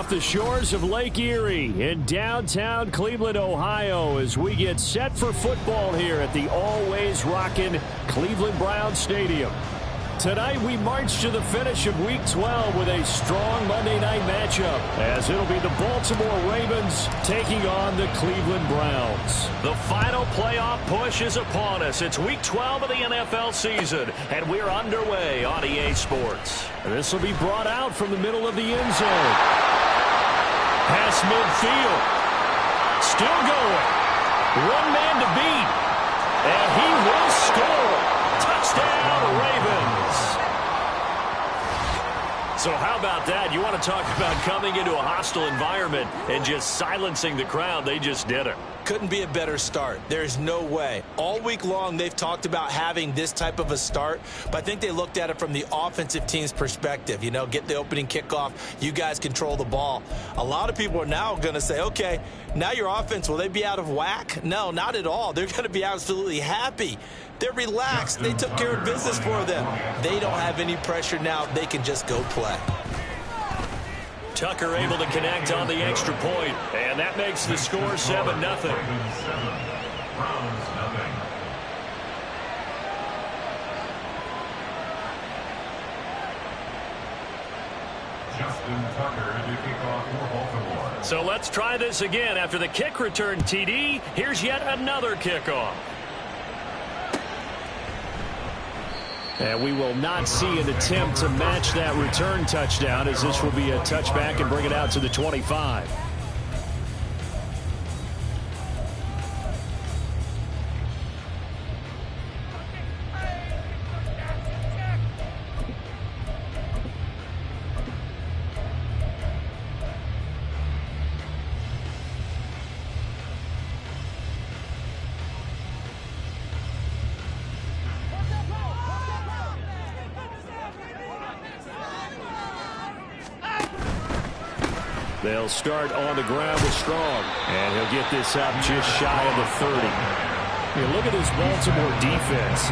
off the shores of Lake Erie in downtown Cleveland, Ohio, as we get set for football here at the always rockin' Cleveland Browns Stadium. Tonight we march to the finish of Week 12 with a strong Monday night matchup, as it'll be the Baltimore Ravens taking on the Cleveland Browns. The final playoff push is upon us. It's Week 12 of the NFL season, and we're underway on EA Sports. This will be brought out from the middle of the end zone. Pass midfield. Still going. One man to beat. And he will score. Touchdown, Ravens. So how about that? You want to talk about coming into a hostile environment and just silencing the crowd. They just did it. Couldn't be a better start. There's no way. All week long, they've talked about having this type of a start, but I think they looked at it from the offensive team's perspective. You know, get the opening kickoff. You guys control the ball. A lot of people are now going to say, okay, now your offense, will they be out of whack? No, not at all. They're going to be absolutely happy. They're relaxed. They took care of business for them. They don't have any pressure now. They can just go play. Tucker able to connect on the extra point, and that makes the score 7-0. So let's try this again. After the kick return TD, here's yet another kickoff. And we will not see an attempt to match that return touchdown, as this will be a touchback and bring it out to the 25. They'll start on the ground with Strong, and he'll get this up just shy of the 30. Look at this Baltimore defense.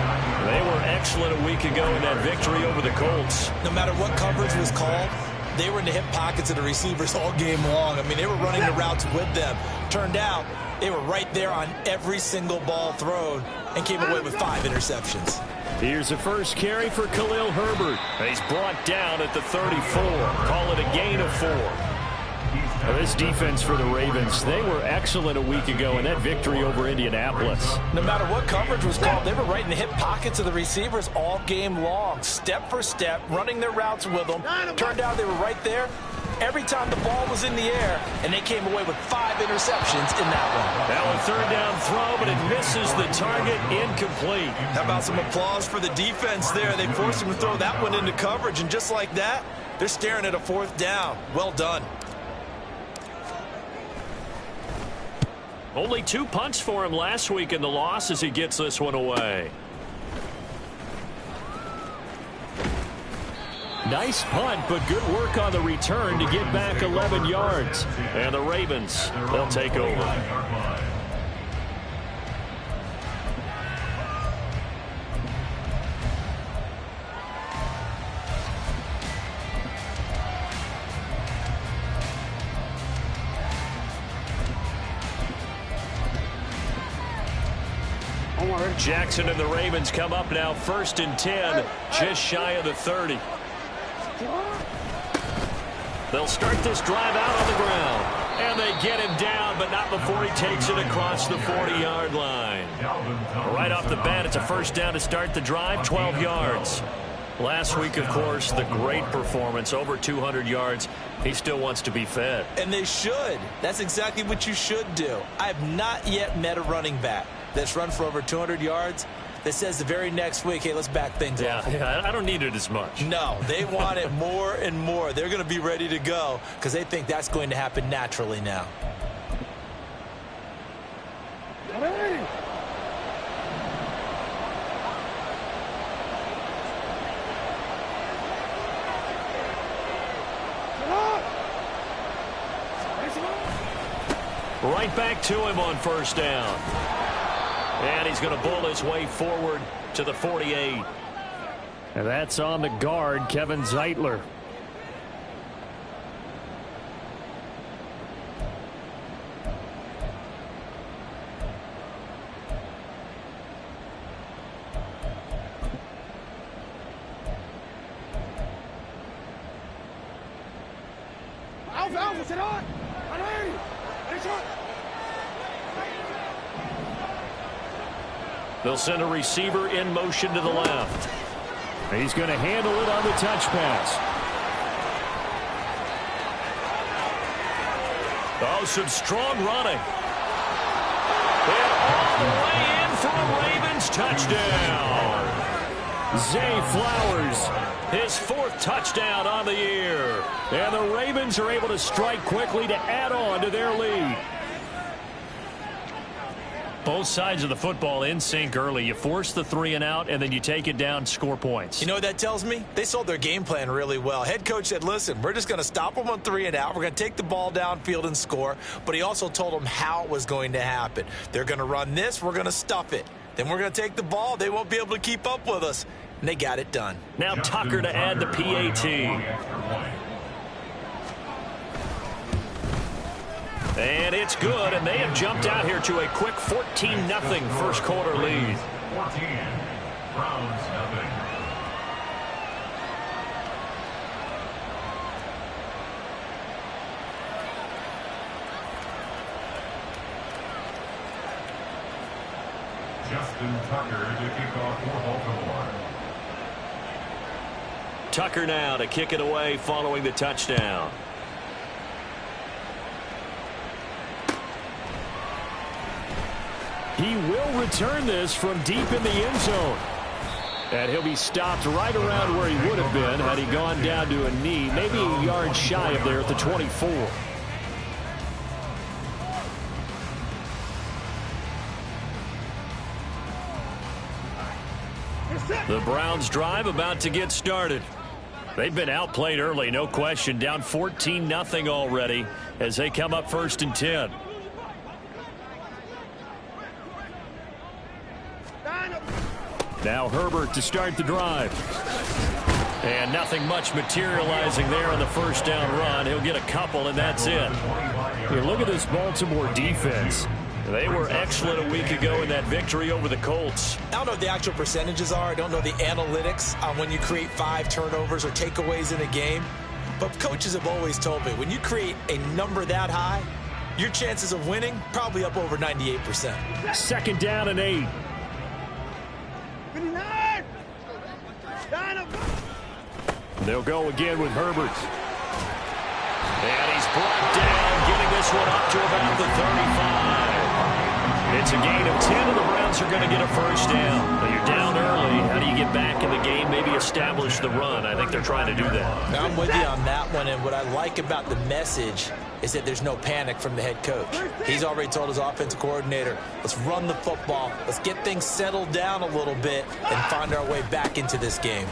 They were excellent a week ago in that victory over the Colts. No matter what coverage was called, they were in the hip pockets of the receivers all game long. I mean, they were running the routes with them. Turned out, they were right there on every single ball thrown and came away with 5 interceptions. Here's the first carry for Khalil Herbert. He's brought down at the 34. Call it a gain of 4. This defense for the Ravens, they were excellent a week ago in that victory over Indianapolis. No matter what coverage was called, they were right in the hip pockets of the receivers all game long, step for step, running their routes with them. Turned out they were right there every time the ball was in the air, and they came away with 5 interceptions in that one. Now a third down throw, but it misses the target, incomplete. How about some applause for the defense there? They forced him to throw that one into coverage, and just like that, they're staring at a 4th down. Well done. Only 2 punts for him last week in the loss as he gets this one away. Nice punt, but good work on the return to get back 11 yards. And the Ravens, they'll take over. Jackson and the Ravens come up now 1st and 10, just shy of the 30. They'll start this drive out on the ground. And they get him down, but not before he takes it across the 40-yard line. Right off the bat, it's a first down to start the drive, 12 yards. Last week, of course, the great performance, over 200 yards. He still wants to be fed. And they should. That's exactly what you should do. I have not yet met a running back that's run for over 200 yards that says the very next week, hey, let's back things off. Yeah, I don't need it as much. No, they want it more and more. They're going to be ready to go because they think that's going to happen naturally now. Right back to him on first down. And he's going to bull his way forward to the 48. And that's on the guard, Kevin Zeitler. They'll send a receiver in motion to the left. He's going to handle it on the touch pass. Oh, some strong running. And all the way in for a Ravens touchdown. Zay Flowers, his 4th touchdown on the year. And the Ravens are able to strike quickly to add on to their lead. Both sides of the football in sync early. You force the 3 and out, and then you take it down, score points. You know what that tells me? They sold their game plan really well. Head coach said, listen, we're just going to stop them on 3 and out. We're going to take the ball downfield and score. But he also told them how it was going to happen. They're going to run this. We're going to stuff it. Then we're going to take the ball. They won't be able to keep up with us. And they got it done. Now Tucker to add the PAT. And it's good, and they have jumped out here to a quick 14-0 first quarter lead. 14, Browns nothing. Justin Tucker to kick off for Baltimore. Tucker now to kick it away following the touchdown. He will return this from deep in the end zone. And he'll be stopped right around where he would have been had he gone down to a knee, maybe a yard shy of there at the 24. The Browns drive about to get started. They've been outplayed early, no question, down 14-0 already as they come up 1st and 10. Now Herbert to start the drive. And nothing much materializing there on the first down run. He'll get a couple, and that's it. Here, look at this Baltimore defense. They were excellent a week ago in that victory over the Colts. I don't know what the actual percentages are. I don't know the analytics on when you create 5 turnovers or takeaways in a game. But coaches have always told me, when you create a number that high, your chances of winning probably up over 98%. 2nd down and 8. They'll go again with Herbert. And he's brought down, getting this one up to about the 35. It's a gain of 10, and the Browns are going to get a first down. But you're down early. How do you get back in the game, maybe establish the run? I think they're trying to do that. Now, I'm with you on that one, and what I like about the message is that there's no panic from the head coach. He's already told his offensive coordinator, let's run the football, let's get things settled down a little bit, and find our way back into this game.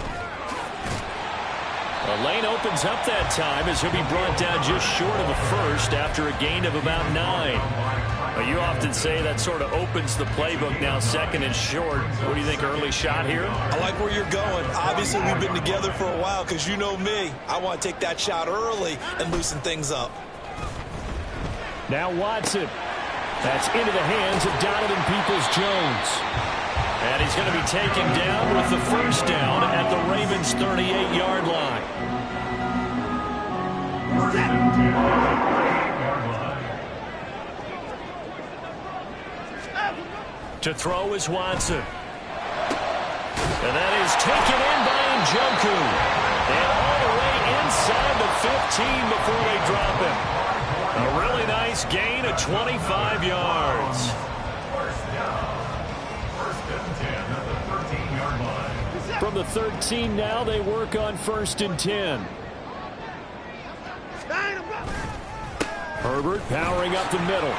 The lane opens up that time as he'll be brought down just short of a first after a gain of about 9. You often say that sort of opens the playbook now, 2nd and short. What do you think, early shot here? I like where you're going. Obviously, we've been together for a while because you know me. I want to take that shot early and loosen things up. Now Watson. That's into the hands of Donovan Peoples-Jones. And he's going to be taken down with the first down at the Ravens' 38-yard line. To throw is Watson. And that is taken in by Njoku. And all the way inside the 15 before they drop him. A really nice gain of 25 yards. From the 13 now, they work on 1st and 10. Herbert powering up the middle.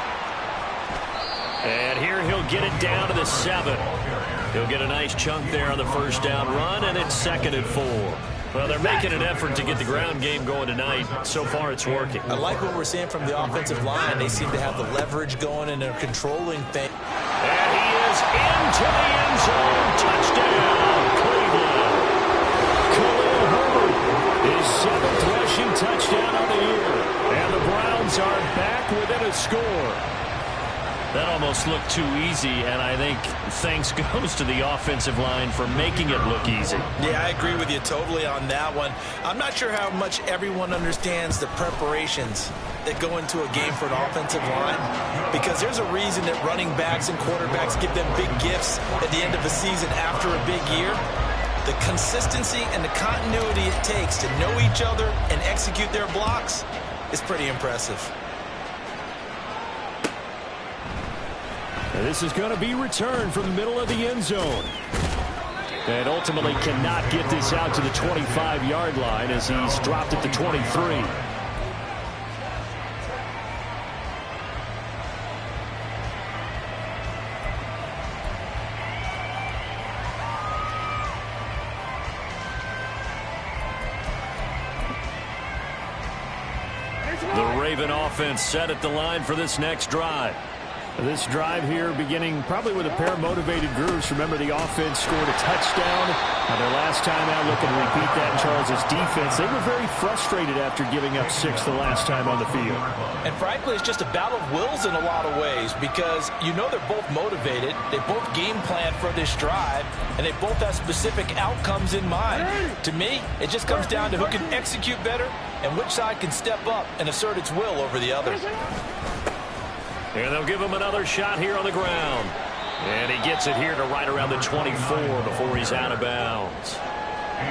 And here he'll get it down to the 7. He'll get a nice chunk there on the first down run, and it's 2nd and 4. Well, they're making an effort to get the ground game going tonight. So far, it's working. I like what we're seeing from the offensive line. They seem to have the leverage going, and they're controlling things. And he is into the end zone. Touchdown, Cleveland. Khalil Herbert, his 7th rushing touchdown on the year. And the Browns are back within a score. That almost looked too easy, and I think thanks goes to the offensive line for making it look easy. Yeah, I agree with you totally on that one. I'm not sure how much everyone understands the preparations that go into a game for an offensive line, because there's a reason that running backs and quarterbacks give them big gifts at the end of a season after a big year. The consistency and the continuity it takes to know each other and execute their blocks is pretty impressive. This is going to be returned from the middle of the end zone. And ultimately cannot get this out to the 25-yard line as he's dropped at the 23. The Raven offense set at the line for this next drive. This drive here beginning probably with a pair of motivated groups. Remember, the offense scored a touchdown. Their last time out looking to repeat that in Charles' defense. They were very frustrated after giving up 6 the last time on the field. And frankly, it's just a battle of wills in a lot of ways, because you know they're both motivated. They both game plan for this drive, and they both have specific outcomes in mind. To me, it just comes down to who can execute better and which side can step up and assert its will over the other. And they'll give him another shot here on the ground. And he gets it here to right around the 24 before he's out of bounds.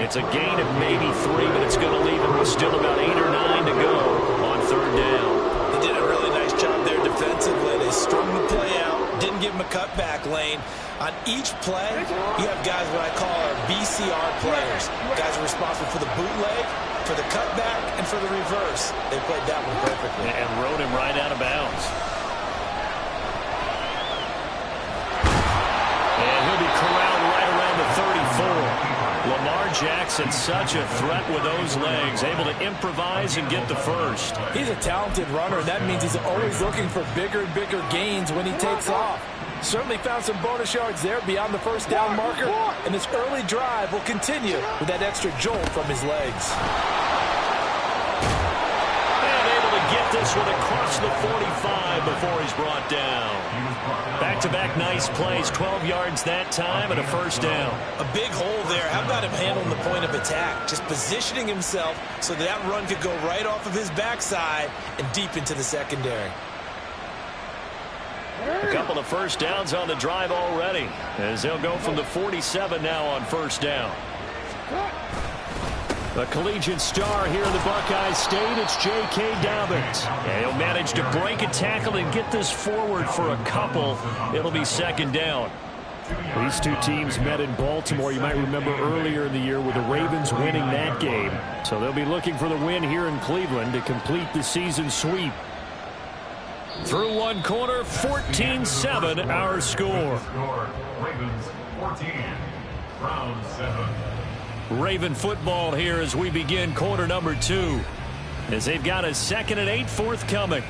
It's a gain of maybe 3, but it's going to leave him with still about 8 or 9 to go on third down. They did a really nice job there defensively. They strung the play out, didn't give him a cutback lane. On each play, you have guys what I call our BCR players. Guys are responsible for the bootleg, for the cutback, and for the reverse. They played that one perfectly. And rode him right out of bounds. Corralled right around the 34. Lamar Jackson, such a threat with those legs, able to improvise and get the first. He's a talented runner, and that means he's always looking for bigger and bigger gains when he takes off. Certainly found some bonus yards there beyond the first down marker, and this early drive will continue with that extra jolt from his legs. And able to get this one across the 45 before he's brought down. Back-to-back nice plays, 12 yards that time and a first down. A big hole there. How about him handling the point of attack? Just positioning himself so that run could go right off of his backside and deep into the secondary. A couple of first downs on the drive already, as they'll go from the 47 now on first down. A collegiate star here in the Buckeye State, it's J.K. Dobbins. And he'll manage to break a tackle and get this forward for a couple. It'll be second down. These two teams met in Baltimore. You might remember earlier in the year with the Ravens winning that game. So they'll be looking for the win here in Cleveland to complete the season sweep. Through one quarter, 14-7 our score. Ravens 14, Browns 7. Raven football here as we begin quarter number 2. As they've got a 2nd and 8 forthcoming.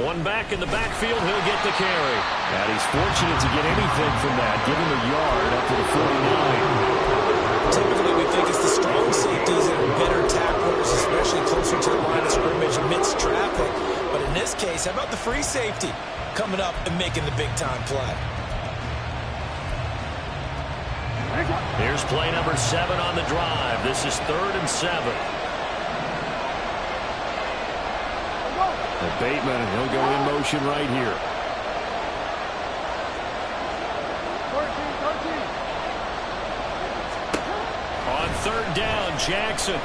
One back in the backfield, he'll get the carry. And he's fortunate to get anything from that, giving a yard up to the 49. Typically, we think it's the strong safeties that are better tacklers, especially closer to the line of scrimmage amidst traffic. But in this case, how about the free safety coming up and making the big-time play? Here's play number 7 on the drive. This is 3rd and 7. Bateman, he'll go in motion right here. On 3rd down, Jackson.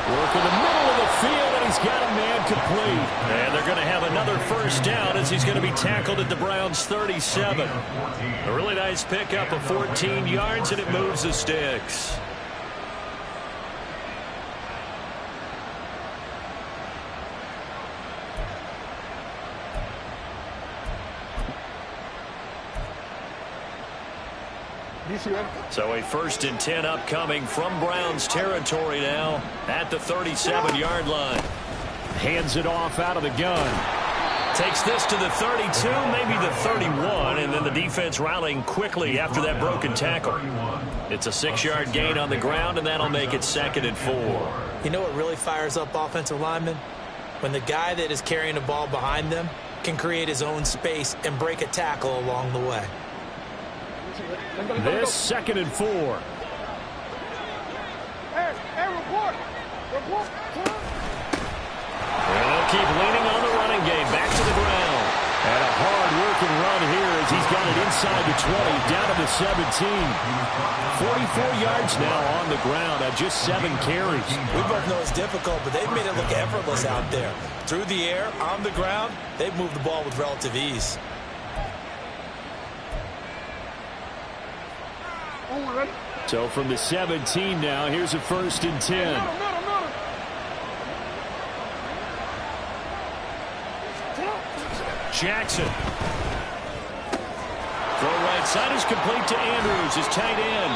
Work in the middle of the field, and he's got a man complete. And they're going to have another first down as he's going to be tackled at the Browns' 37. A really nice pickup of 14 yards, and it moves the sticks. So a 1st and 10 upcoming from Browns territory now at the 37-yard line. Hands it off out of the gun. Takes this to the 32, maybe the 31, and then the defense rallying quickly after that broken tackle. It's a 6-yard gain on the ground, and that'll make it 2nd and 4. You know what really fires up offensive linemen? When the guy that is carrying the ball behind them can create his own space and break a tackle along the way. This 2nd and 4. And they'll keep leaning on the running game. Back to the ground. And a hard-working run here as he's got it inside the 20, down to the 17. 44 yards now on the ground at just 7 carries. We both know it's difficult, but they've made it look effortless out there. Through the air, on the ground, they've moved the ball with relative ease. So from the 17 now, here's a 1st and 10. Jackson. Throw right side is complete to Andrews, his tight end.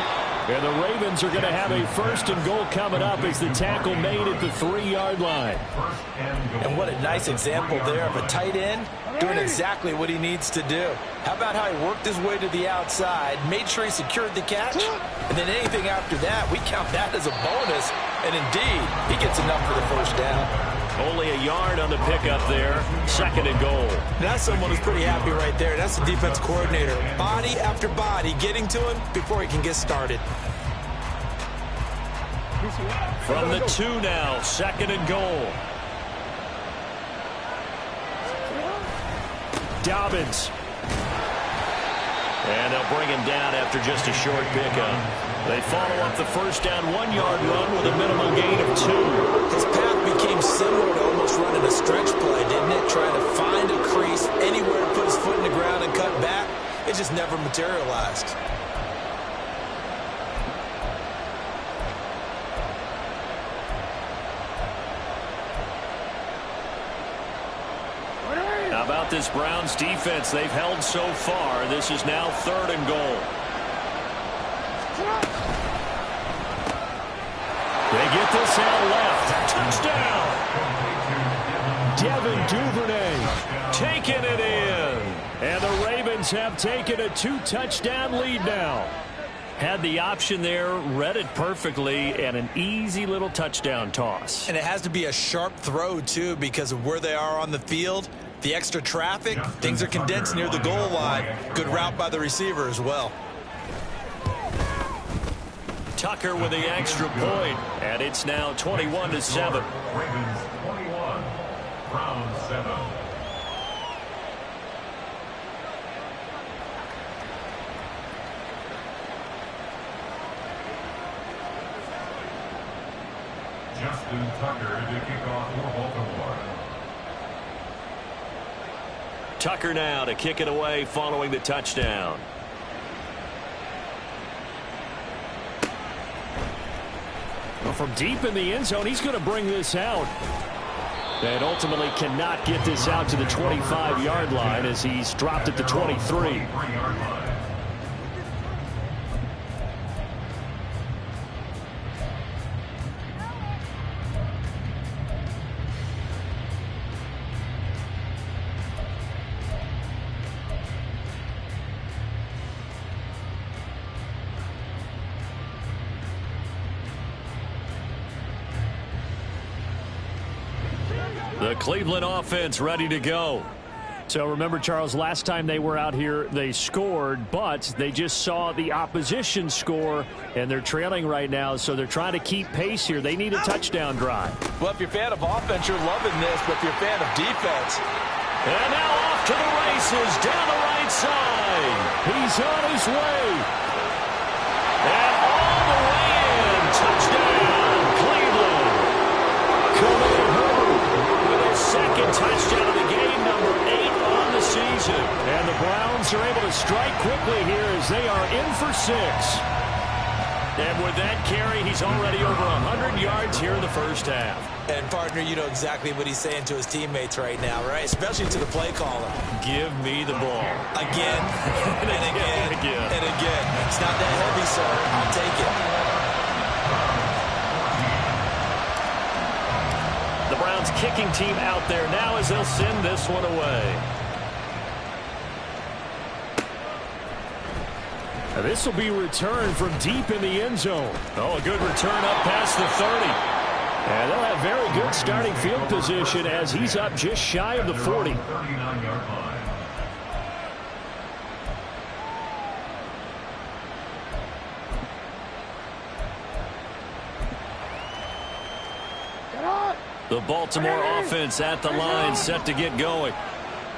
And the Ravens are going to have a 1st and goal coming up as the tackle made at the 3-yard line. And what a nice example there of a tight end doing exactly what he needs to do. How about how he worked his way to the outside, made sure he secured the catch, and then anything after that, we count that as a bonus. And indeed, he gets enough for the 1st down. Only a yard on the pickup there. 2nd and goal. That's someone who's pretty happy right there. That's the defense coordinator. Body after body getting to him before he can get started. From the 2 now, 2nd and goal. Dobbins. And they'll bring him down after just a short pickup. They follow up the 1st down 1-yard run with a minimal gain of 2. His path became similar to almost running a stretch play, didn't it? Trying to find a crease, anywhere to put his foot in the ground and cut back. It just never materialized. How about this Browns defense? They've held so far. This is now 3rd and goal. They get this out left. Touchdown! Devin Duvernay taking it in. And the Ravens have taken a 2-touchdown lead now. Had the option there, read it perfectly, and an easy little touchdown toss. And it has to be a sharp throw, too, because of where they are on the field. The extra traffic, things are condensed near the goal line. Good route by the receiver as well. Tucker with the extra point, and it's now 21-7. Ravens 21, Browns 7. Justin Tucker to kick off for Baltimore. Tucker now to kick it away following the touchdown. Well, from deep in the end zone, he's going to bring this out. And ultimately cannot get this out to the 25-yard line as he's dropped at the 23. The Cleveland offense ready to go. So remember, Charles, last time they were out here, they scored, but they just saw the opposition score, and they're trailing right now, so they're trying to keep pace here. They need a touchdown drive. Well, if you're a fan of offense, you're loving this, but if you're a fan of defense. And now off to the races down the right side. He's on his way. And all the way in. Touchdown, Cleveland. Khalil Herbert with his 2nd touchdown of the game, number 8 on the season. And the Browns are able to strike quickly here as they are in for 6. And with that carry, he's already over 100 yards here in the first half. And, partner, you know exactly what he's saying to his teammates right now, right? Especially to the play caller. Give me the ball. Again, and again, and again. It's not that heavy, sir. I'll take it. The Browns kicking team out there now as they'll send this one away. Now this will be returned from deep in the end zone. Oh, a good return up past the 30. And they'll have very good starting field position as he's up just shy of the 40. 39-yard line. The Baltimore offense at the line, set to get going.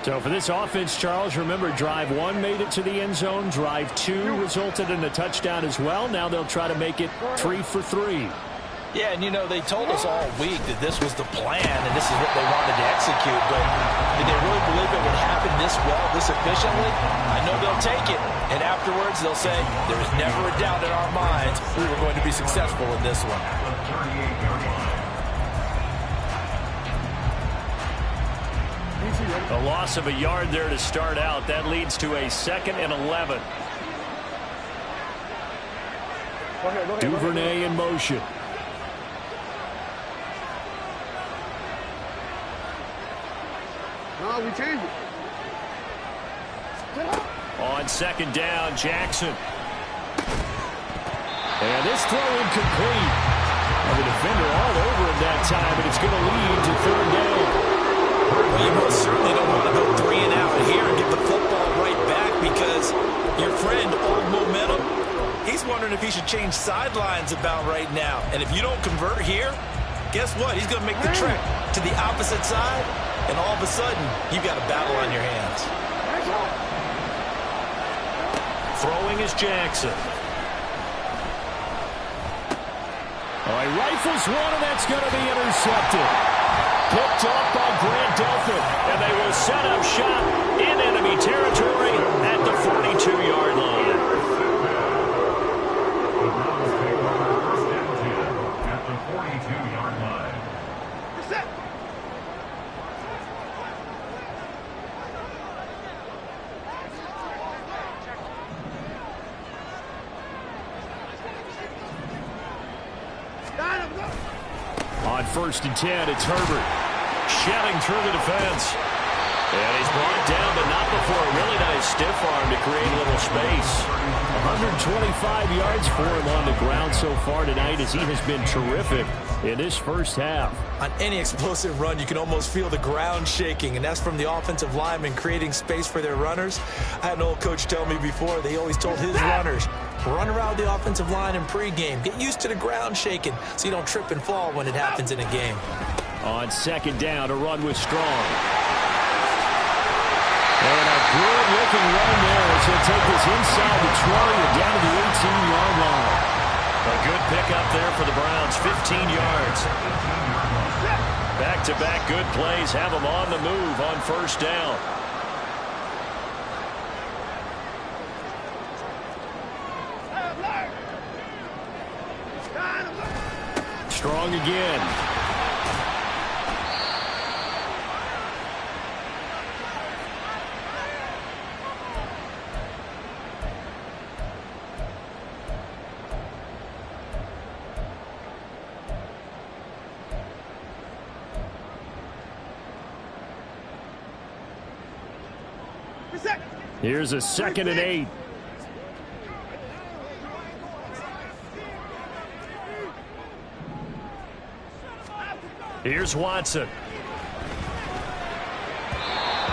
So for this offense, Charles, remember drive 1 made it to the end zone. Drive 2 resulted in a touchdown as well. Now they'll try to make it 3 for 3. Yeah, and you know, they told us all week that this was the plan and this is what they wanted to execute, but did they really believe it would happen this well, this efficiently? I know they'll take it, and afterwards they'll say, there was never a doubt in our minds we were going to be successful in this one. A loss of a yard there to start out. That leads to a 2nd and 11. Duvernay in motion. No, we change it. On 2nd down, Jackson. And this throw incomplete. Well, the defender all over him that time, but it's going to lead to 3rd down. Well, you most certainly don't want to go 3 and out here and get the football right back because your friend, Old Momentum, he's wondering if he should change sidelines about right now. And if you don't convert here, guess what? He's going to make the trek to the opposite side, and all of a sudden, you've got a battle on your hands. Throwing is Jackson. All right, rifles one, and that's going to be intercepted. Picked off by Grant Delphin, and they will set up shop in enemy territory at the 42-yard line. At the 42-yard line. On 1st and 10, it's Herbert. Shelling through the defense. And he's brought down, but not before a really nice stiff arm to create a little space. 125 yards for him on the ground so far tonight as he has been terrific in this first half. On any explosive run, you can almost feel the ground shaking, and that's from the offensive linemen creating space for their runners. I had an old coach tell me before, they always told his runners, run around the offensive line in pregame. Get used to the ground shaking so you don't trip and fall when it happens in a game. On 2nd down, a run with Strong. And a good-looking run there as he'll take this inside the 20 and down to the 18-yard line. A good pickup there for the Browns, 15 yards. Back-to-back good plays have them on the move on 1st down. Strong again. Here's a 2nd and 8. Here's Watson.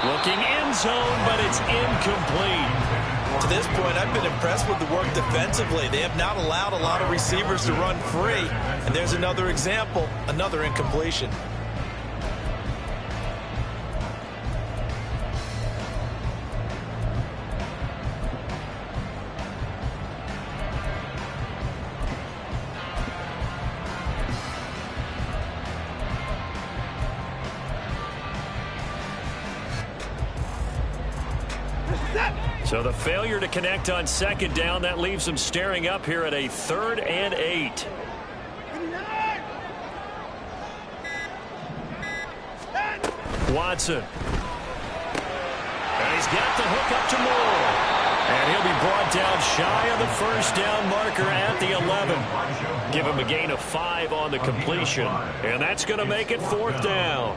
Looking end zone, but it's incomplete. To this point, I've been impressed with the work defensively. They have not allowed a lot of receivers to run free. And there's another example, another incompletion. So the failure to connect on second down, that leaves them staring up here at a 3rd and 8. Watson. And he's got the hook up to Moore. And he'll be brought down shy of the first down marker at the 11. Give him a gain of 5 on the completion. And that's going to make it 4th down.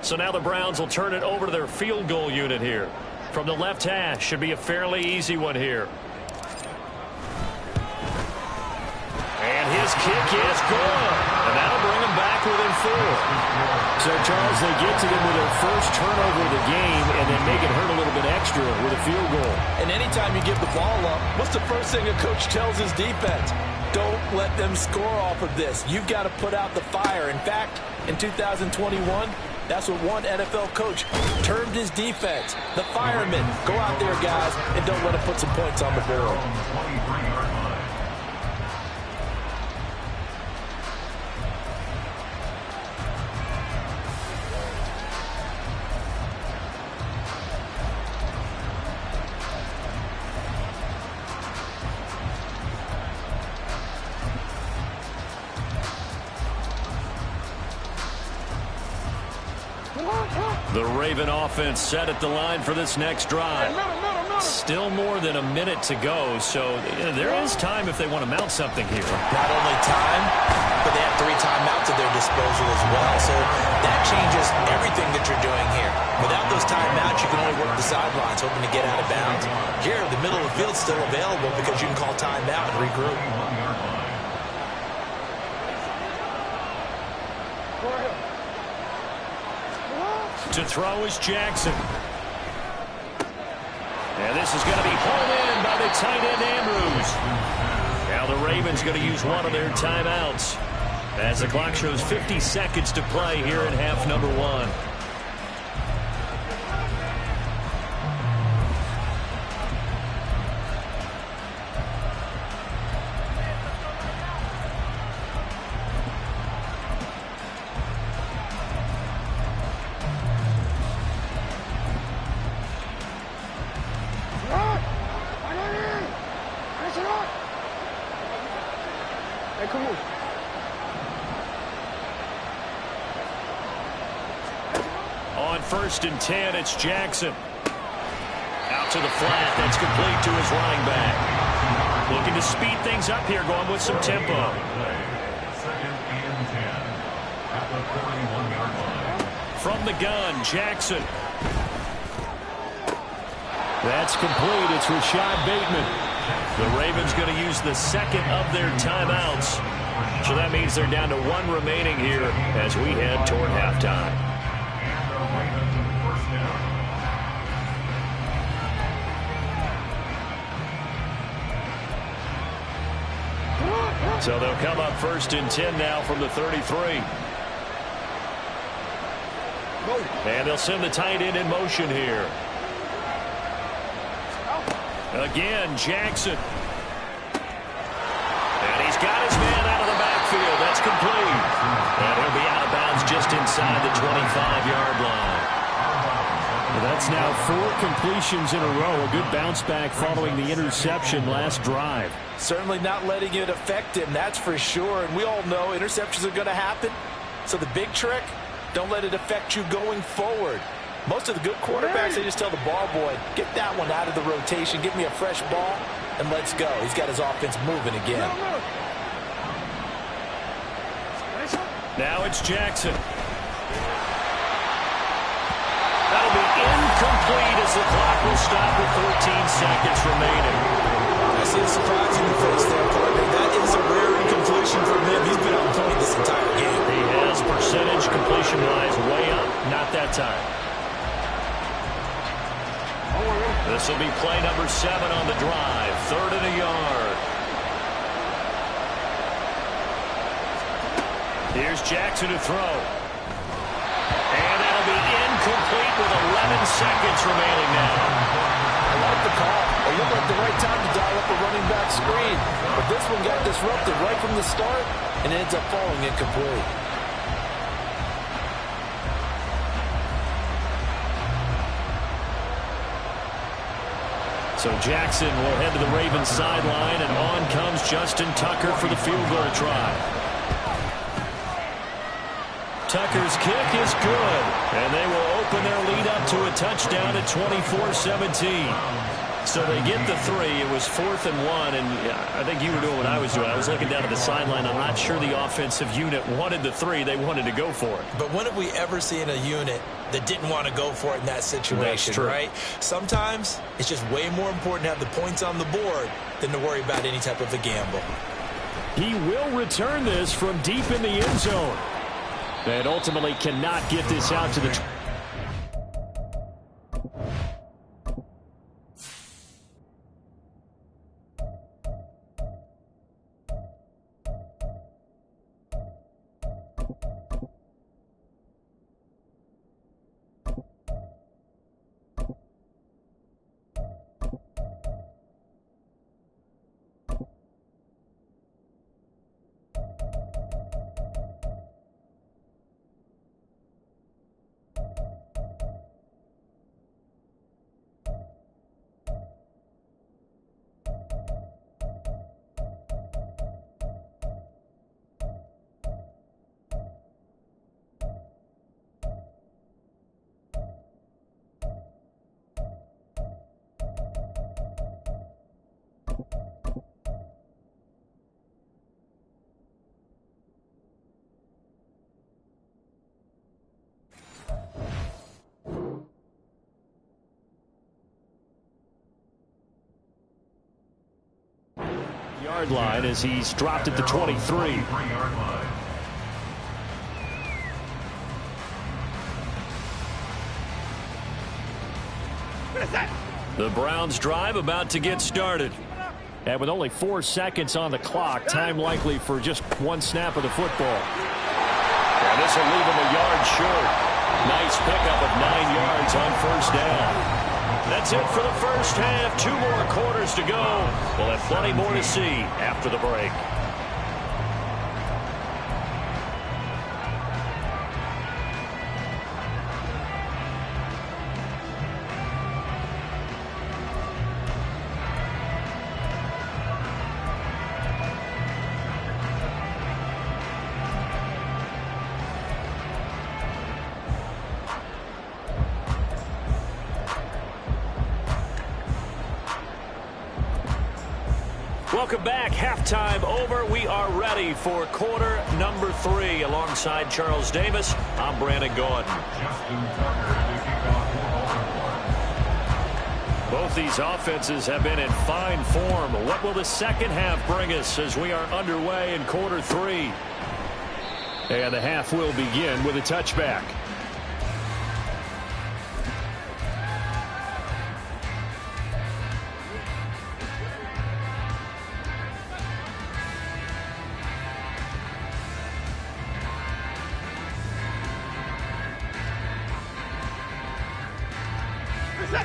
So now the Browns will turn it over to their field goal unit here. From the left hash, should be a fairly easy one here. And his kick is good. And that'll bring them back within 4. So, Charles, they get to them with their first turnover of the game and then make it hurt a little bit extra with a field goal. And anytime you give the ball up, what's the first thing a coach tells his defense? Don't let them score off of this. You've got to put out the fire. In fact, in 2021, that's what one NFL coach termed his defense. The firemen. Go out there, guys, and don't let them put some points on the board. The Raven offense set at the line for this next drive. Still more than a minute to go, so there is time if they want to mount something here. Not only time, but they have 3 timeouts at their disposal as well, so that changes everything that you're doing here. Without those timeouts, you can only work the sidelines, hoping to get out of bounds. Here, the middle of the field's still available because you can call timeout and regroup. To throw is Jackson. And this is going to be hauled in by the tight end Andrews. Now the Ravens going to use one of their timeouts as the clock shows 50 seconds to play here in half number 1. On 1st and 10, it's Jackson. Out to the flat. That's complete to his running back. Looking to speed things up here, going with some tempo. 2nd and 10 at the 41-yard line. From the gun, Jackson. That's complete. It's Rashad Bateman. The Ravens going to use the second of their timeouts. So that means they're down to 1 remaining here as we head toward halftime. So they'll come up 1st and 10 now from the 33. And they'll send the tight end in motion here. Again, Jackson. And he's got his man out of the backfield. That's complete. And he'll be out of bounds just inside the 25-yard line. Well, that's now 4 completions in a row. A good bounce back following the interception last drive. Certainly not letting it affect him, that's for sure. And we all know interceptions are going to happen. So the big trick, don't let it affect you going forward. Most of the good quarterbacks, they just tell the ball boy, get that one out of the rotation, give me a fresh ball, and let's go. He's got his offense moving again. Now it's Jackson. That'll be incomplete as the clock will stop with 13 seconds remaining. I see a surprise in your face there, partner. That is a rare incompletion from him. He's been on point this entire game. He has percentage completion-wise way up. Not that time. This will be play number 7 on the drive. 3rd and a yard. Here's Jackson to throw. And that'll be incomplete with 11 seconds remaining now. I like the call. It looked like the right time to dial up a running back screen. But this one got disrupted right from the start and ends up falling incomplete. So Jackson will head to the Ravens sideline, and on comes Justin Tucker for the field goal try. Tucker's kick is good, and they will open their lead up to a touchdown at 24-17. So they get the 3. It was 4th and 1, and I think you were doing what I was doing. I was looking down at the sideline. I'm not sure the offensive unit wanted the 3. They wanted to go for it. But when have we ever seen a unit that didn't want to go for it in that situation, right? Sometimes it's just way more important to have the points on the board than to worry about any type of a gamble. He will return this from deep in the end zone. And ultimately cannot get this out to the... Yard line as he's dropped at the 23. The Browns drive about to get started. And with only 4 seconds on the clock, time likely for just one snap of the football. And this will leave him a yard short. Nice pickup of 9 yards on first down. That's it for the first half. 2 more quarters to go. We'll have plenty more to see after the break. Welcome back. Halftime over. We are ready for quarter number 3. Alongside Charles Davis, I'm Brandon Gordon. Both these offenses have been in fine form. What will the second half bring us as we are underway in quarter 3? And the half will begin with a touchback.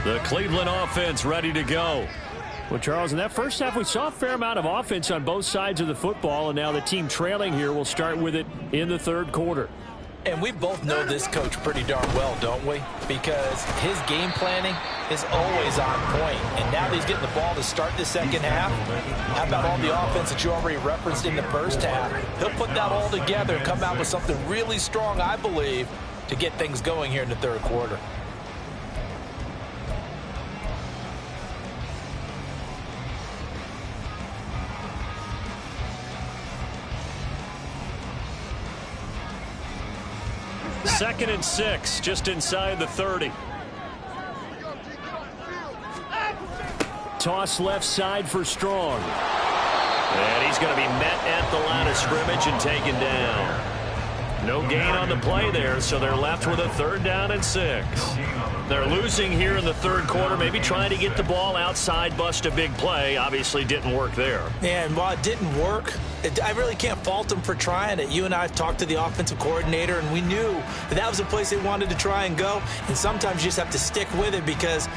The Cleveland offense ready to go. Well, Charles, in that first half, we saw a fair amount of offense on both sides of the football, and now the team trailing here will start with it in the third quarter. And we both know this coach pretty darn well, don't we? Because his game planning is always on point. And now that he's getting the ball to start the second half, how about all the offense that you already referenced in the first half? He'll put that all together and come out with something really strong, I believe, to get things going here in the third quarter. Second and 6, just inside the 30. Toss left side for Strong. And he's going to be met at the line of scrimmage and taken down. No gain on the play there, so they're left with a 3rd down and 6. They're losing here in the third quarter, maybe trying to get the ball outside, bust a big play. Obviously didn't work there. Yeah, and while it didn't work, I really can't fault them for trying it. You and I have talked to the offensive coordinator, and we knew that was a place they wanted to try and go. And sometimes you just have to stick with it because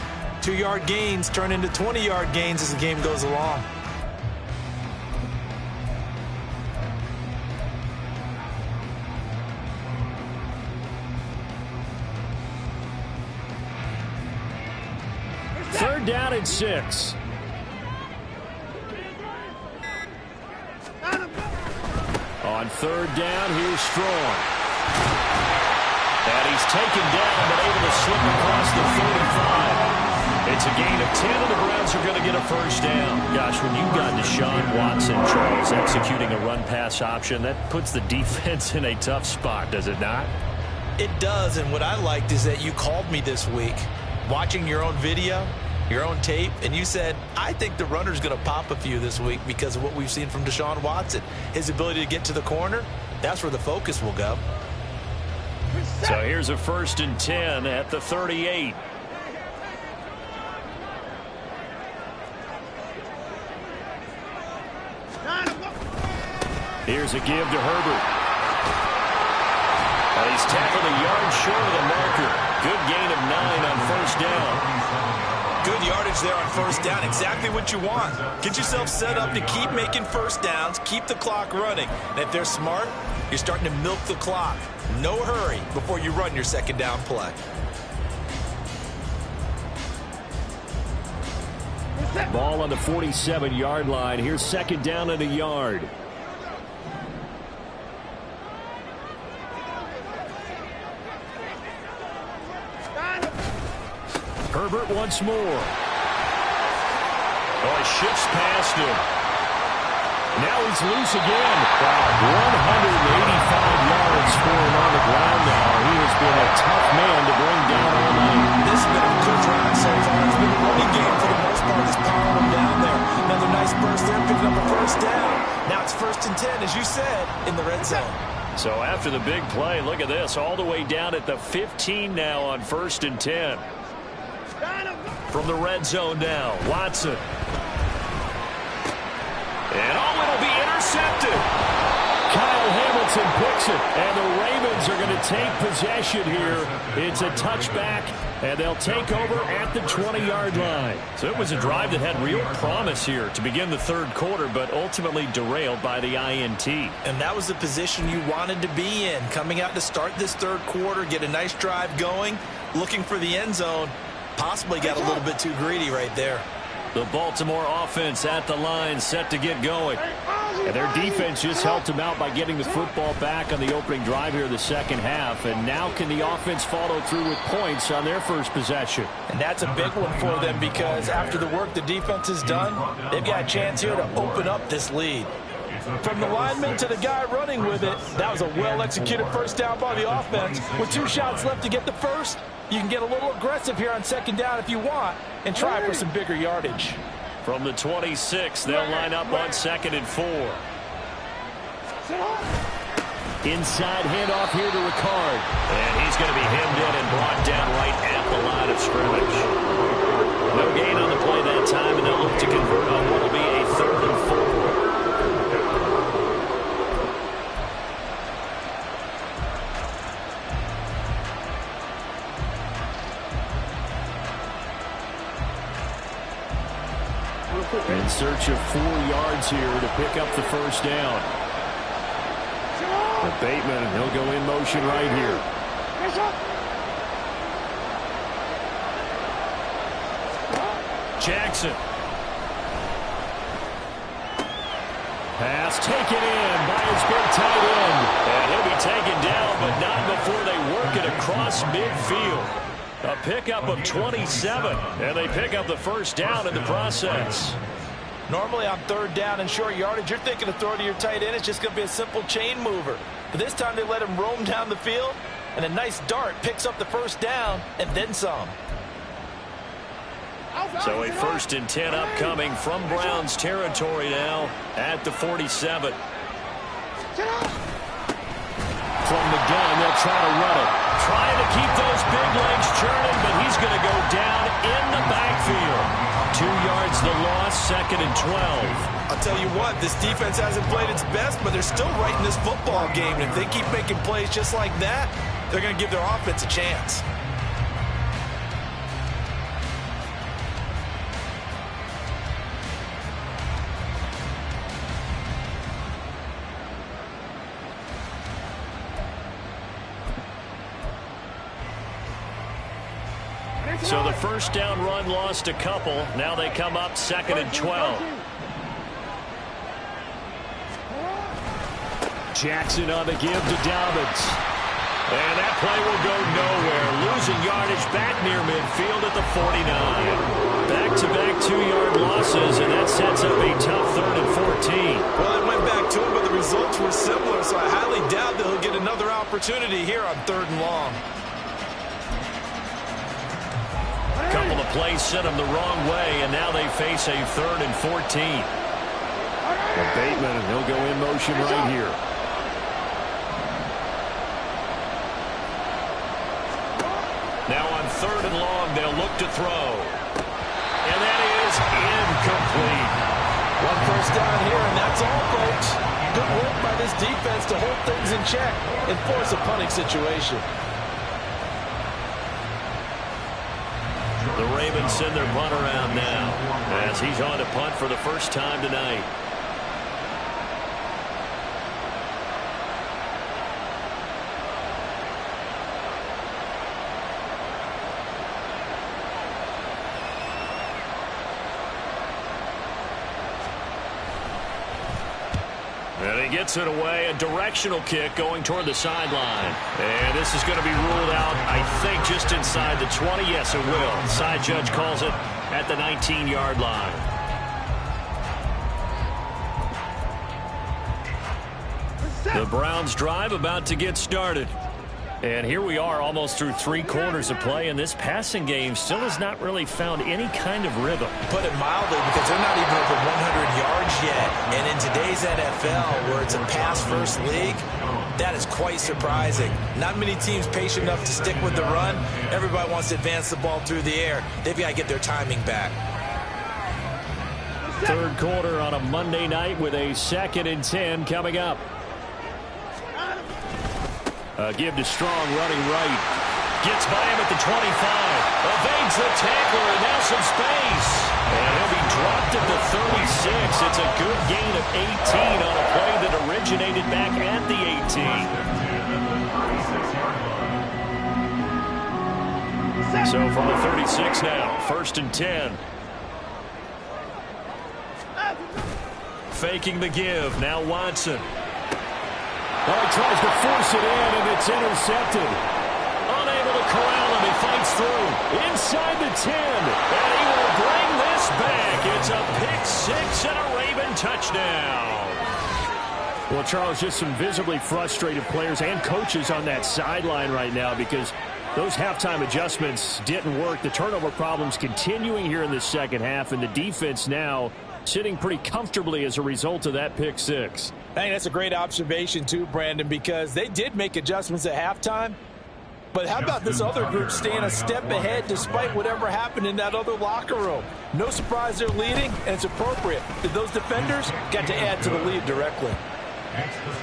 2-yard gains turn into 20-yard gains as the game goes along. 3rd down and 6. On 3rd down, here's Strong. And he's taken down, but able to slip across the 35. It's a gain of 10, and the Browns are going to get a 1st down. Gosh, when you've got Deshaun Watson, Charles, executing a run-pass option, that puts the defense in a tough spot, does it not? It does, and what I liked is that you called me this week, watching your own video, your own tape, and you said, I think the runner's going to pop a few this week because of what we've seen from Deshaun Watson. His ability to get to the corner, that's where the focus will go. So here's a 1st and 10 at the 38. Here's a give to Herbert. And he's tackled a yard short of the marker. Good gain of 9 on 1st down. Good yardage there on 1st down. Exactly what you want. Get yourself set up to keep making 1st downs, keep the clock running. And if they're smart, you're starting to milk the clock. No hurry before you run your 2nd down play. Ball on the 47-yard line. Here's 2nd down and a yard. Herbert once more. Oh, he shifts past him. Now he's loose again. Wow, 185 yards for him on the ground now. He has been a tough man to bring down all night. This has been a good drive so far. It's been a running game for the most part. Just powering him down there. Another nice burst there, picking up a 1st down. Now it's 1st and 10, as you said, in the red zone. So after the big play, look at this, all the way down at the 15 now on 1st and 10. From the red zone now, Watson. And it'll be intercepted. Kyle Hamilton picks it, and the Ravens are going to take possession here. It's a touchback, and they'll take over at the 20-yard line. So it was a drive that had real promise here to begin the 3rd quarter, but ultimately derailed by the INT. And that was the position you wanted to be in, coming out to start this 3rd quarter, get a nice drive going, looking for the end zone. Possibly got a little bit too greedy right there. The Baltimore offense at the line, set to get going. And their defense just helped them out by getting the football back on the opening drive here in the 2nd half. And now can the offense follow through with points on their 1st possession? And that's a big one for them because after the work the defense has done, they've got a chance here to open up this lead. From the lineman to the guy running with it, that was a well-executed 1st down by the offense. With 2 shots left to get the 1st, you can get a little aggressive here on 2nd down if you want and try for some bigger yardage. From the 26, they'll line up on 2nd and 4. Inside handoff here to Ricard. And he's going to be hemmed in and brought down right at the line of scrimmage. No gain on the play that time, and they'll look to convert on what will be a 3rd and 4. In search of 4 yards here to pick up the 1st down. But Bateman, he'll go in motion right here. Jackson. Pass taken in by his big tight end. And he'll be taken down, but not before they work it across midfield. A pickup of 27, and they pick up the 1st down in the process. Normally on 3rd down and short yardage, you're thinking of throwing to your tight end. It's just going to be a simple chain mover. But this time they let him roam down the field, and a nice dart picks up the 1st down and then some. So a 1st and 10 upcoming from Browns territory now at the 47. From the gun, they'll try to run it. Trying to keep those big legs churning, but he's going to go down in the backfield. 2 yards the loss, 2nd and 12. I'll tell you what, this defense hasn't played its best, but they're still right in this football game. And if they keep making plays just like that, they're going to give their offense a chance. So the first down run lost a couple. Now they come up 2nd and 12. Jackson on the give to Dobbins. And that play will go nowhere. Losing yardage back near midfield at the 49. Back-to-back 2-yard losses, and that sets up a tough 3rd and 14. Well, they went back to him, but the results were similar, so I highly doubt that he'll get another opportunity here on 3rd and long. A couple of plays sent them the wrong way, and now they face a 3rd and 14. Bateman, and he'll go in motion right here. Now on 3rd and long, they'll look to throw. And that is incomplete. One first down here, and that's all, folks. Good work by this defense to hold things in check and force a punting situation. The Ravens send their punt around now as he's on to punt for the first time tonight. And he gets it away, a directional kick going toward the sideline. And this is going to be ruled out, I think, just inside the 20. Yes, it will. The side judge calls it at the 19-yard line. The Browns drive about to get started. And here we are almost through 3 quarters of play, and this passing game still has not really found any kind of rhythm. Put it mildly, because they're not even over 100 yards yet. And in today's NFL, where it's a pass-first league, that is quite surprising. Not many teams patient enough to stick with the run. Everybody wants to advance the ball through the air. They've got to get their timing back. 3rd quarter on a Monday night with a 2nd and 10 coming up. Give to Strong running right. Gets by him at the 25. Evades the tackler, and now some space. And he'll be dropped at the 36. It's a good gain of 18 on a play that originated back at the 18. So from the 36 now, 1st and 10. Faking the give. Now Watson. Oh, he tries to force it in, and it's intercepted. Unable to corral him. He fights through. Inside the 10. And he will bring this back. It's a pick 6 and a Raven touchdown. Well, Charles, just some visibly frustrated players and coaches on that sideline right now because those halftime adjustments didn't work. The turnover problems continuing here in the second half, and the defense now sitting pretty comfortably as a result of that pick 6. I think that's a great observation, too, Brandon, because they did make adjustments at halftime. But how about this other group staying a step ahead despite whatever happened in that other locker room? No surprise they're leading, and it's appropriate. Those defenders got to add to the lead directly.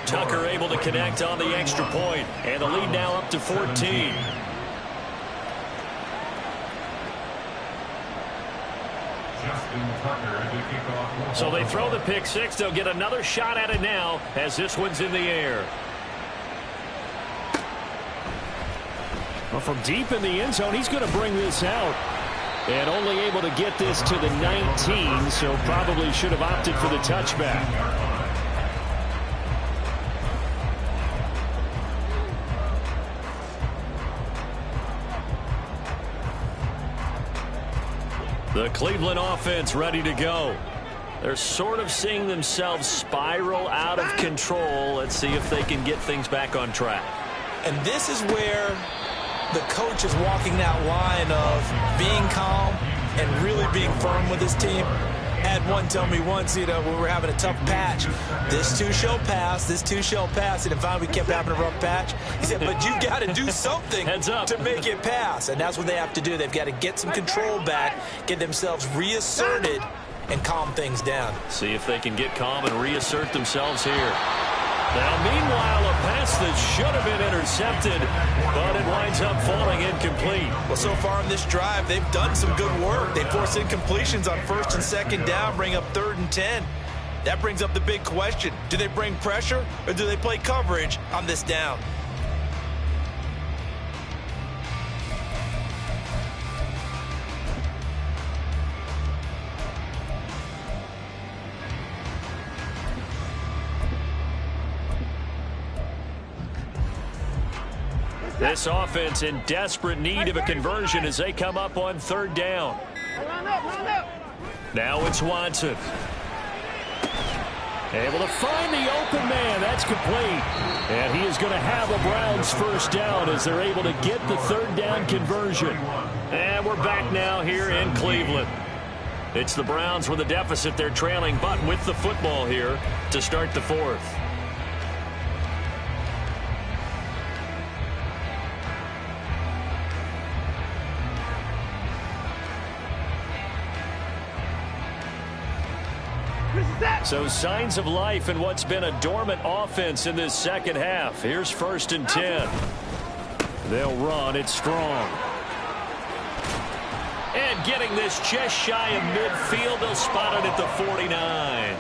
Tucker able to connect on the extra point, and the lead now up to 14. So they throw the pick 6. They'll get another shot at it now as this one's in the air. Well, from deep in the end zone, he's going to bring this out. And only able to get this to the 19, so probably should have opted for the touchback. The Cleveland offense ready to go. They're sort of seeing themselves spiral out of control. Let's see if they can get things back on track. And this is where the coach is walking that line of being calm and really being firm with his team. Had one tell me once, when we were having a tough patch, this too shall pass, this too shall pass. And finally we kept having a rough patch. He said, but you got to do something to make it pass. And that's what they have to do. They've got to get some control back, get themselves reasserted, and calm things down. See if they can get calm and reassert themselves here. Now, meanwhile, a pass that should have been intercepted, but it winds up falling incomplete. Well, so far in this drive, they've done some good work. They force incompletions on 1st and 2nd down, bring up 3rd and 10. That brings up the big question. Do they bring pressure, or do they play coverage on this down? This offense in desperate need of a conversion as they come up on third down. Now it's Watson. Able to find the open man. That's complete. And he is going to have a Browns first down as they're able to get the third down conversion. And we're back now here in Cleveland. It's the Browns with a deficit. They're trailing, but with the football here to start the fourth. So signs of life in what's been a dormant offense in this second half. Here's 1st and 10. They'll run. It's Strong. And getting this just shy of midfield. They'll spot it at the 49.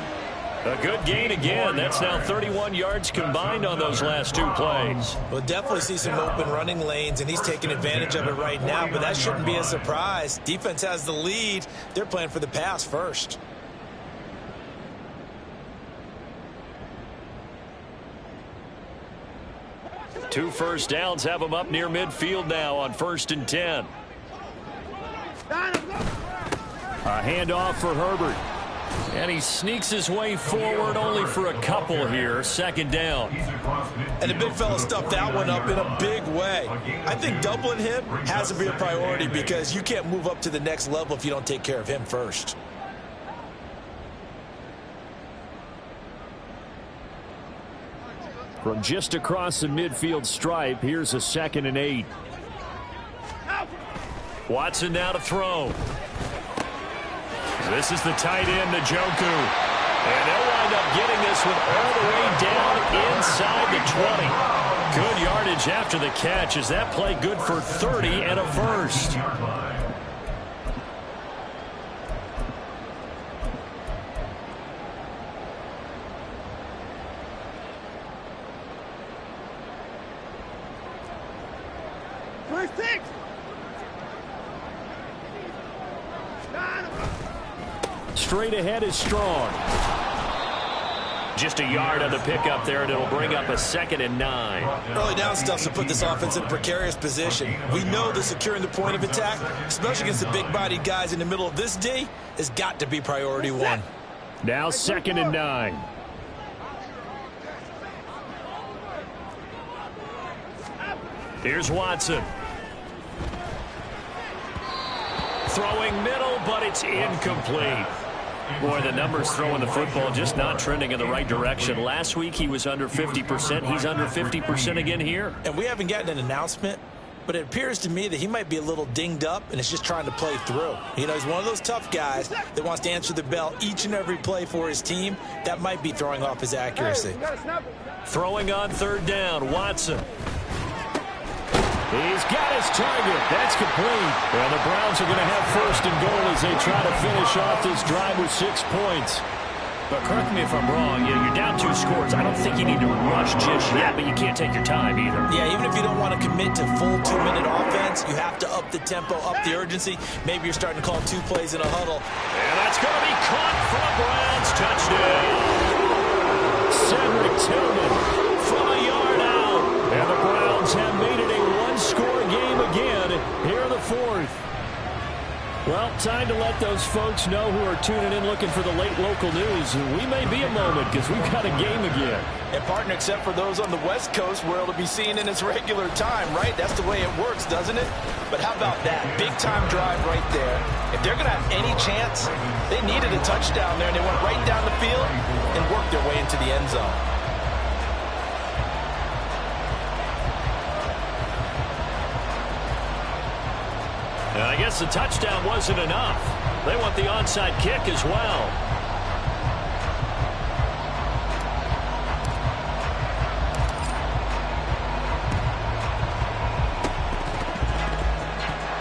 A good gain again. That's now 31 yards combined on those last two plays. We'll definitely see some open running lanes, and he's taking advantage of it right now, but that shouldn't be a surprise. Defense has the lead. They're playing for the pass first. Two first downs have them up near midfield now on 1st and 10. A handoff for Herbert. And he sneaks his way forward only for a couple here. 2nd down. And the big fella stuffed that one up in a big way. I think doubling him has to be a priority because you can't move up to the next level if you don't take care of him first. From just across the midfield stripe, here's a 2nd and 8. Watson now to throw. This is the tight end, Njoku. And they'll wind up getting this one all the way down inside the 20. Good yardage after the catch. Is that play good for 30 and a first? Straight ahead is Strong. Just a yard on the pickup there, and it'll bring up a 2nd and 9. Early down stuff to put this offense in a precarious position. We know that securing the point of attack, especially against the big-bodied guys in the middle of this D, has got to be priority one. Now 2nd and 9. Here's Watson. Throwing middle, but it's incomplete. Boy, the numbers throwing the football just not trending in the right direction. Last week he was under 50%. He's under 50% again here. And we haven't gotten an announcement, but it appears to me that he might be a little dinged up and is just trying to play through. You know, he's one of those tough guys that wants to answer the bell each and every play for his team. That might be throwing off his accuracy. Throwing on 3rd down, Watson. He's got his target. That's complete. And the Browns are going to have 1st and goal as they try to finish off this drive with 6 points. But correct me if I'm wrong, you're down 2 scores. I don't think you need to rush just yet, but you can't take your time either. Yeah, even if you don't want to commit to full 2-minute offense, you have to up the tempo, up the urgency. Maybe you're starting to call 2 plays in a huddle. And that's going to be caught for a Browns touchdown. Cedric Tillman from a yard out. And the Browns have made it a one-score game again here in the 4th. Well, time to let those folks know who are tuning in looking for the late local news. We may be a moment because we've got a game again. And, partner, except for those on the West Coast, where it'll be seen in its regular time, right? That's the way it works, doesn't it? But how about that? Big-time drive right there. If they're going to have any chance, they needed a touchdown there, and they went right down the field and worked their way into the end zone. I guess the touchdown wasn't enough. They want the onside kick as well.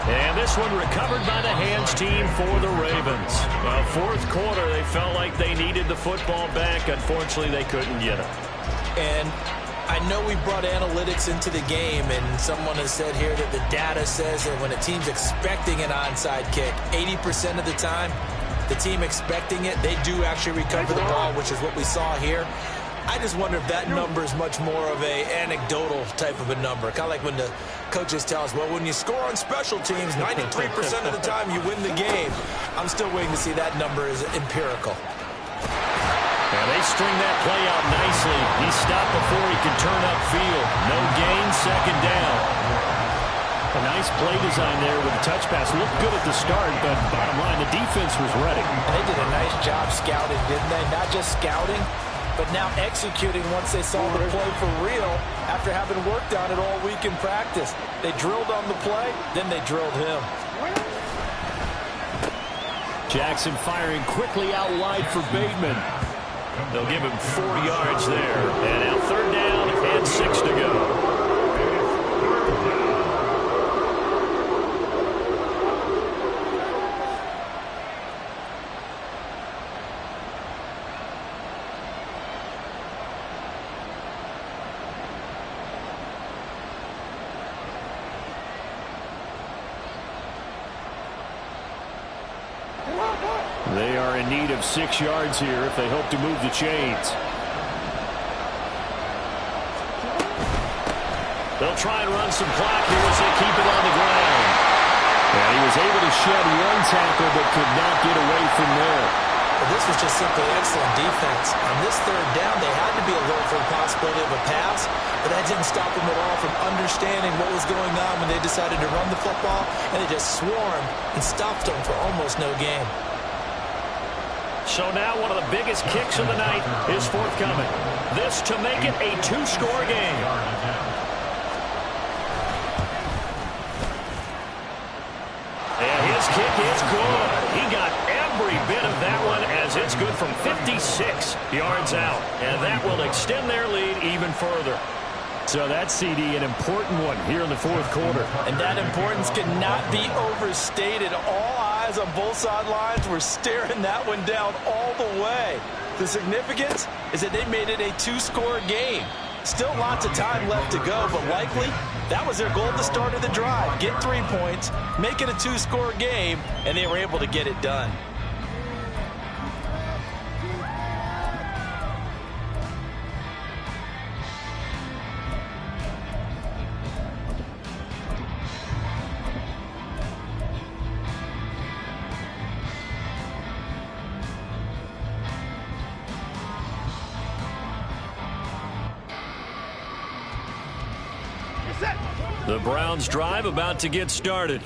And this one recovered by the hands team for the Ravens. 4th quarter, they felt like they needed the football back. Unfortunately, they couldn't get it. And I know we brought analytics into the game, and someone has said here that the data says that when a team's expecting an onside kick, 80% of the time, the team expecting it, they do actually recover the ball, which is what we saw here. I just wonder if that number is much more of a anecdotal type of a number. Kind of like when the coaches tell us, well, when you score on special teams, 93% of the time you win the game. I'm still waiting to see that number is empirical. And they string that play out nicely. He stopped before he could turn upfield. No gain, second down. A nice play design there with the touch pass. Looked good at the start, but bottom line, the defense was ready. They did a nice job scouting, didn't they? Not just scouting, but now executing once they saw the play for real after having worked on it all week in practice. They drilled on the play, then they drilled him. Jackson firing quickly out wide for Bateman. They'll give him 4 yards there. And now third down and 6 to go. They are in need of 6 yards here if they hope to move the chains. They'll try and run some clock here as they keep it on the ground. And he was able to shed one tackle but could not get away from there. Well, this was just simply excellent defense. On this third down, they had to be alert for the possibility of a pass, but that didn't stop them at all from understanding what was going on when they decided to run the football, and they just swarmed and stopped them for almost no gain. So now one of the biggest kicks of the night is forthcoming. This to make it a 2-score game. And his kick is good. He got every bit of that one as it's good from 56 yards out. And that will extend their lead even further. So that CD, an important one here in the fourth quarter. And that importance cannot be overstated. All eyes on both sidelines were staring that one down all the way. The significance is that they made it a 2-score game. Still lots of time left to go, but likely that was their goal at the start of the drive. Get 3 points, make it a 2-score game, and they were able to get it done. The Browns drive about to get started.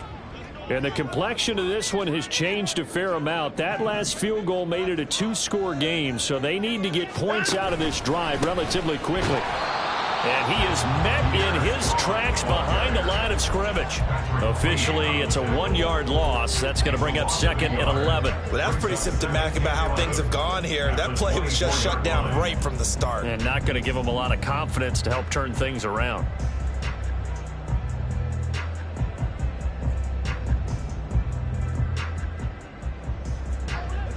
And the complexion of this one has changed a fair amount. That last field goal made it a 2-score game, so they need to get points out of this drive relatively quickly. And he is met in his tracks behind the line of scrimmage. Officially, it's a 1-yard loss. That's going to bring up second and 11. Well, that's pretty symptomatic about how things have gone here. That play was just shut down right from the start. And not going to give them a lot of confidence to help turn things around.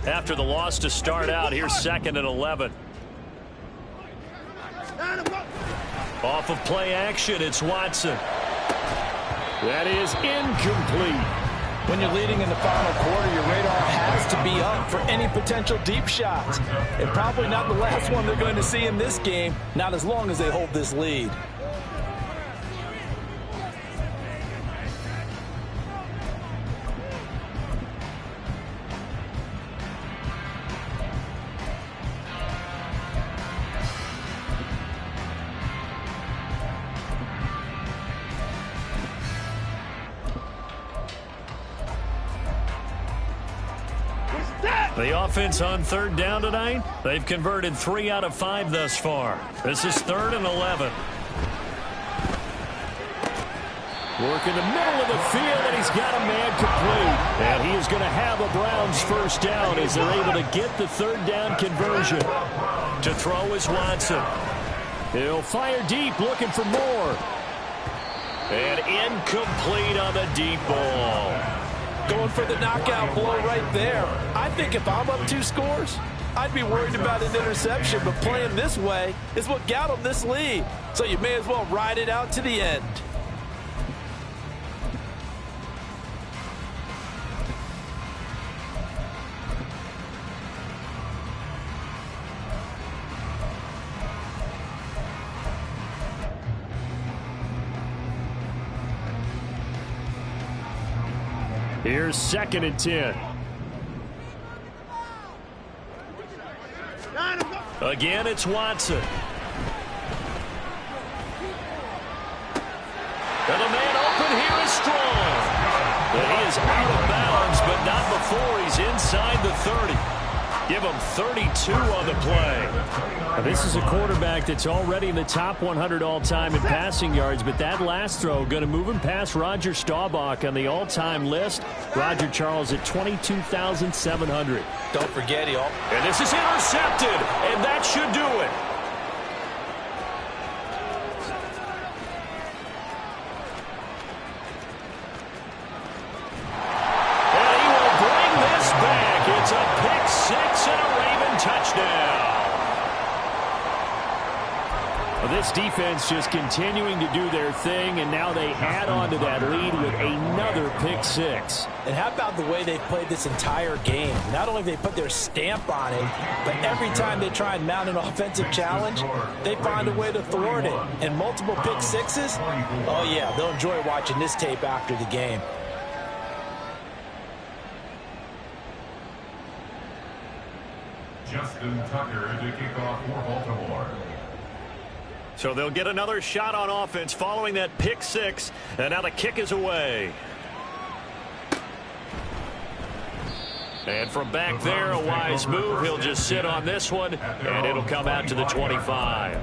After the loss to start out, here's second and 11. Off of play action, it's Watson. That is incomplete. When you're leading in the final quarter, your radar has to be up for any potential deep shots. And probably not the last one they're going to see in this game, not as long as they hold this lead. The offense on third down tonight, they've converted 3 out of 5 thus far. This is third and 11. Work in the middle of the field, and he's got a man complete. And he is going to have a Browns first down as they're able to get the third down conversion. To throw is Watson. He'll fire deep, looking for more. And incomplete on the deep ball. Going for the knockout blow right there. I think if I'm up 2 scores, I'd be worried about an interception, but playing this way is what got them this lead. So you may as well ride it out to the end. Here's 2nd and 10. Again, it's Watson. And the man open here is Strong. But he is out of bounds, but not before he's inside the 30. Give him 32 on the play. Now, this is a quarterback that's already in the top 100 all-time in passing yards, but that last throw going to move him past Roger Staubach on the all-time list. Roger Charles at 22,700. Don't forget, y'all. And this is intercepted, and that should do it. And he will bring this back. It's a pick six and a Raven touchdown. Well, this defense just continuing to do their thing, and now they add on to that lead with another pick six. And how about the way they've played this entire game? Not only have they put their stamp on it, but every time they try and mount an offensive challenge, they find a way to thwart it. And multiple pick sixes? Oh, yeah, they'll enjoy watching this tape after the game. Justin Tucker to kick off for Baltimore. So they'll get another shot on offense following that pick six, and now the kick is away. And from back there, a wise move. He'll just sit on this one, and it'll come out to the 25.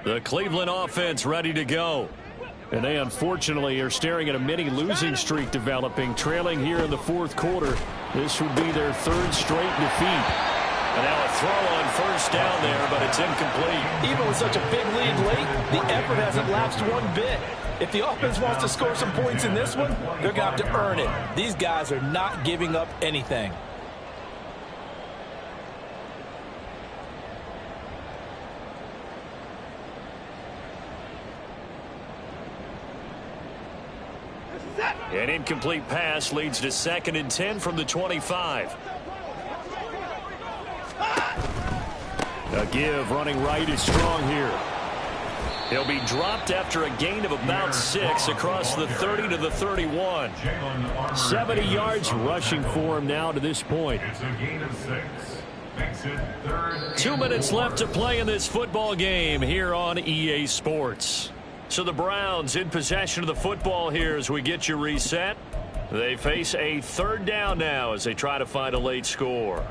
The Cleveland offense ready to go. And they unfortunately are staring at a mini losing streak developing, trailing here in the 4th quarter. This would be their 3rd straight defeat. And now a throw on first down there, but it's incomplete. Even with such a big lead late, the effort hasn't lapsed one bit. If the offense wants to score some points in this one, they're going to have to earn it. These guys are not giving up anything. An incomplete pass leads to 2nd and 10 from the 25. A give running right is Strong here. He'll be dropped after a gain of about 6 across the 30 to the 31. 70 yards rushing for him now to this point. It's a gain of 6. Makes it 3rd. 2 minutes left to play in this football game here on EA Sports. So the Browns in possession of the football here as we get you reset. They face a 3rd down now as they try to find a late score.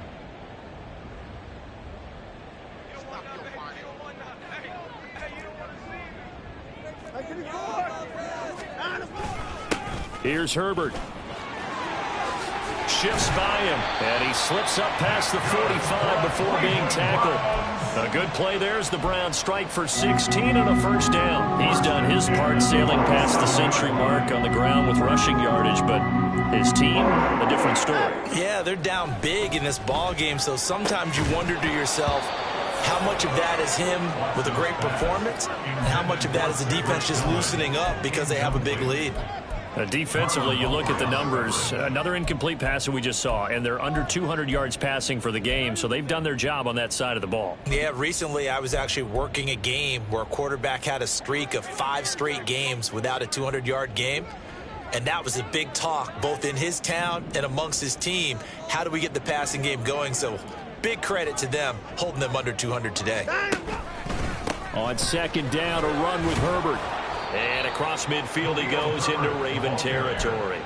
Here's Herbert. Shifts by him, and he slips up past the 45 before being tackled. A good play there as the Browns strike for 16 and a first down. He's done his part sailing past the century mark on the ground with rushing yardage, but his team, a different story. Yeah, they're down big in this ball game, so sometimes you wonder to yourself, how much of that is him with a great performance, and how much of that is the defense just loosening up because they have a big lead. Defensively, you look at the numbers. Another incomplete pass that we just saw, and they're under 200 yards passing for the game, so they've done their job on that side of the ball. Yeah, recently I was actually working a game where a quarterback had a streak of 5 straight games without a 200-yard game, and that was a big talk both in his town and amongst his team. How do we get the passing game going? So big credit to them holding them under 200 today. On 2nd down, a run with Herbert. And across midfield he goes into Raven territory.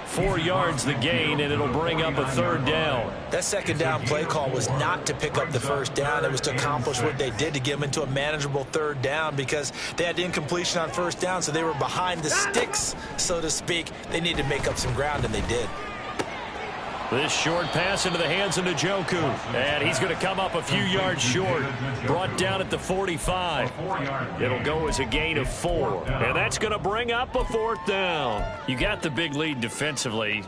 4 yards the gain, and it'll bring up a 3rd down. That 2nd down play call was not to pick up the 1st down. It was to accomplish what they did to get them into a manageable 3rd down because they had incompletion on 1st down, so they were behind the sticks, so to speak. They needed to make up some ground, and they did. This short pass into the hands of Njoku. And he's going to come up a few yards short. Brought down at the 45. It'll go as a gain of 4. And that's going to bring up a 4th down. You got the big lead defensively.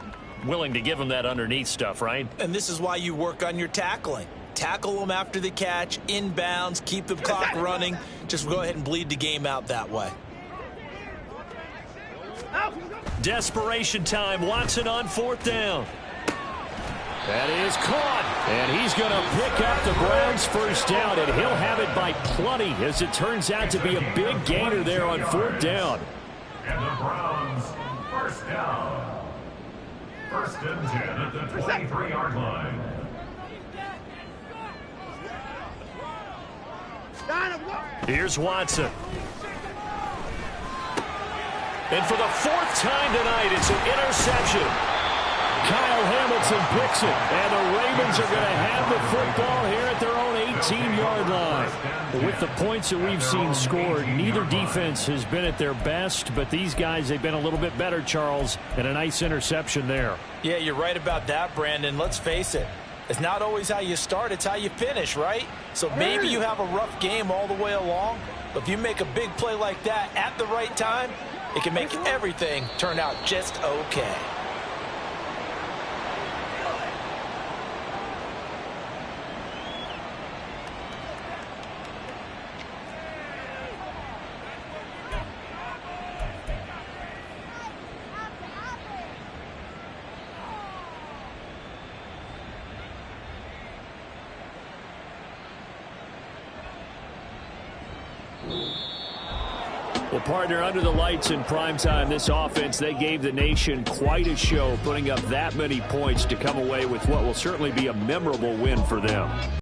Willing to give them that underneath stuff, right? And this is why you work on your tackling. Tackle them after the catch, inbounds, keep the clock running. Just go ahead and bleed the game out that way. Desperation time. Watson on 4th down. That is caught. And he's going to pick up the Browns' first down, and he'll have it by plenty, as it turns out to be a big gainer there on 4th down. And the Browns, first down. 1st and 10 at the 23-yard line. Here's Watson. And for the 4th time tonight, it's an interception. Kyle Hamilton picks it, and the Ravens are going to have the football here at their own 18-yard line. With the points that we've seen scored, neither defense has been at their best, but these guys, they've been a little bit better, Charles, and a nice interception there. Yeah, you're right about that, Brandon. Let's face it. It's not always how you start, it's how you finish, right? So maybe you have a rough game all the way along, but if you make a big play like that at the right time, it can make everything turn out just okay. Well, partner, under the lights in primetime, this offense, they gave the nation quite a show, putting up that many points to come away with what will certainly be a memorable win for them.